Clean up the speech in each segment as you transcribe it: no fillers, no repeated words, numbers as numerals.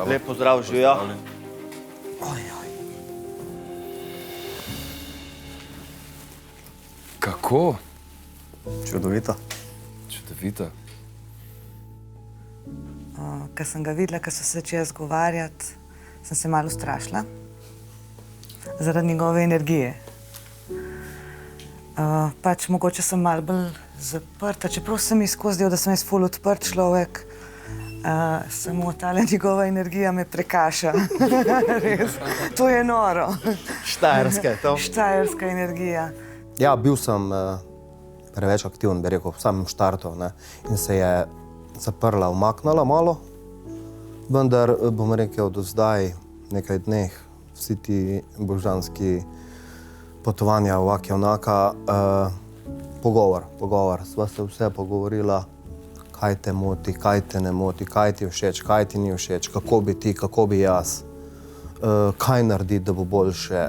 Lep pozdrav, živijo. Kako? Čudovito. Čudovito. Ko sem ga videla, ko so se začeli zgovarjati, sem se malo ustrašila zaradi njegove energije. Pač mogoče sem malo bolj zaprta, čeprav sem mi skozi zdel, da sem jaz ful odprt človek, samo tale njegova energija me prekaša. Res, to je noro. Štajerska je to. Štajerska energija. Ja, bil sem preveč aktiven, bi rekel, v samem štartu, ne, in se je zaprla, umaknila malo, vendar, bom rekel, do zdaj, nekaj dneh, vsi ti božanski potovanja ovak je onaka, pogovor, sva se vse pogovorila, kaj te moti, kaj te ne moti, kaj ti všeč, kaj ti ni všeč, kako bi ti, kako bi jaz, kaj narediti, da bo boljše,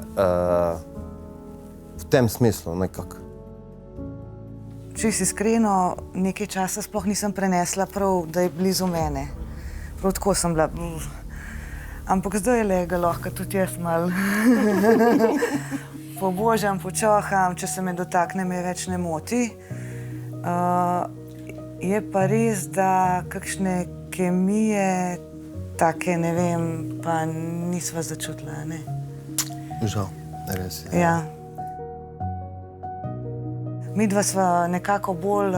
v tem smislu nekako. Čisto iskreno, nekaj časa sploh nisem prenesla prav, da je blizu mene. Prav tako sem bila. Ampak zdaj ga lahko tudi jaz malo pobožam, počoham, če se me dotakne, me več ne moti. Je pa res, da kakšne kemije, take, ne vem, pa nisva začutila, ne? Žal, res je. Ja. Midva sva nekako bolj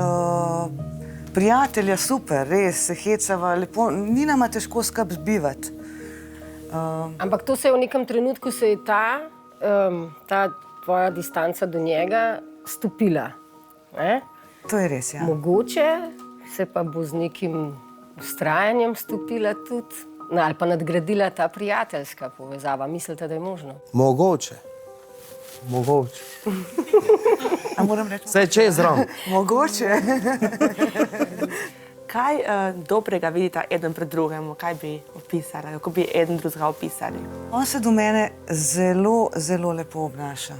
prijatelja, super, res, se hecava, lepo, ni nama težko skupaj zbivati. Ampak to se je v nekem trenutku se je ta tvoja distanca do njega stopila. Ne? To je res, ja. Mogoče se pa bo z nekim vztrajanjem stopila tudi, ali pa nadgradila ta prijateljska povezava. Mislite, da je možno? Mogoče. A moram reči? Vse čez ram. Mogoče. Kaj dobrega vidita eden pred drugim, kaj bi opisali, kako bi eden drugega opisali? On se do mene zelo, zelo lepo obnaša.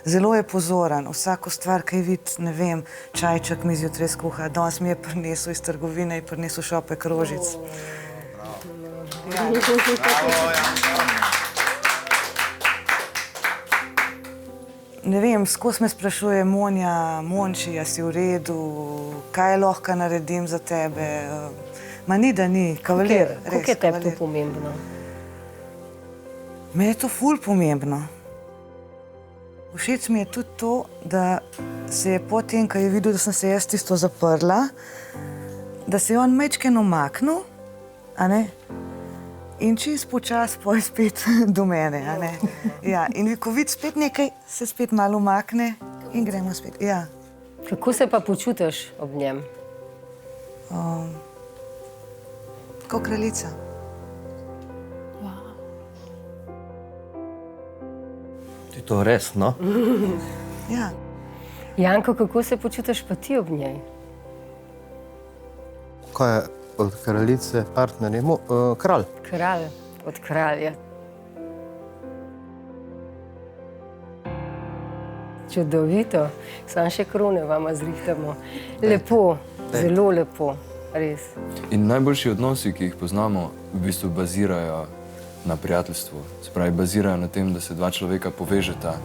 Zelo je pozoren, vsako stvar, kaj vidi, ne vem, čajček mi zjutraj skuha, danes mi je prinesel iz trgovine in prinesel šopek rožic. Ne vem, skozi me sprašuje Monja, Monči, a si v redu, kaj lahko naredim za tebe. Ma ni, da ni, kavalir, res. Kako je tebi to pomembno? Meni je to ful pomembno. Všeč mi je tudi to, da se je potem, ko je videl, da sem se jaz tisto zaprla, da se je on majčkeno umaknil, a ne? In čist počas poj spet do mene, a ne? Ja, in ko vidi spet nekaj, se spet malo umakne in gremo spet, ja. Kako se pa počutiš ob njem? Kot kraljica. Ti to res, no? Ja. Janko, kako se počutiš pa ti ob njej? Kaj je od kraljice partnerji? Kralj. Kralj, od kralja. Čudovito. Samo še krone vama zrihtamo. Lepo, zelo lepo, res. In najboljši odnosi, ki jih poznamo, v bistvu bazirajo na prijateljstvu. Se pravi, bazirajo na tem, da se dva človeka povežeta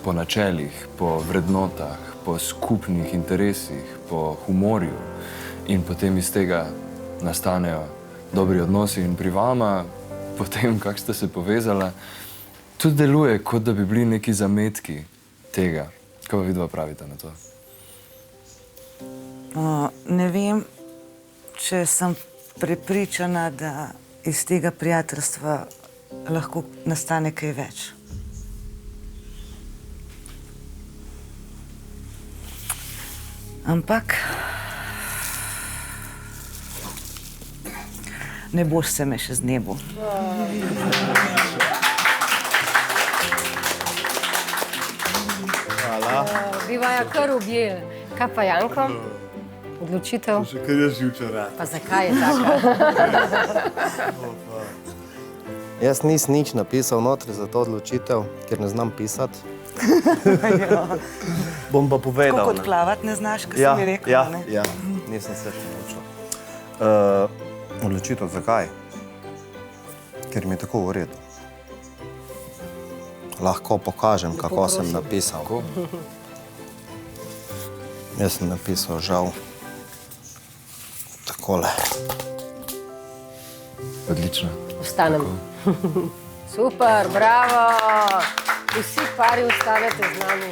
po načelih, po vrednotah, po skupnih interesih, po humorju. In potem iz tega nastanejo dobri odnosi. In pri vama, potem, kako ste se povezala, tudi deluje, kot da bi bili neki zametki tega. Kaj pa vidva pravite na to? Ne vem, če sem prepričana, da iz tega prijateljstva lahko nastane kaj več. Ampak ne boš se me še znebil. Bivajo kar objeli. Kaj pa Janko? Odločitev? Še kar jaz živčara. Pa zakaj je taka? Jaz nisem nič napisal notri za to odločitev, ker ne znam pisati. Bom pa povedal. Tako kot plavati ne znaš, kaj si mi rekel, ne? Ja, nisem se še naučil. Odločitev zakaj? Ker mi je tako v redu. Lahko pokažem, kako sem napisal. Jaz sem napisal žal takole. Odlično. Vstanem. Super, bravo! Vsi pari vstanete z nami.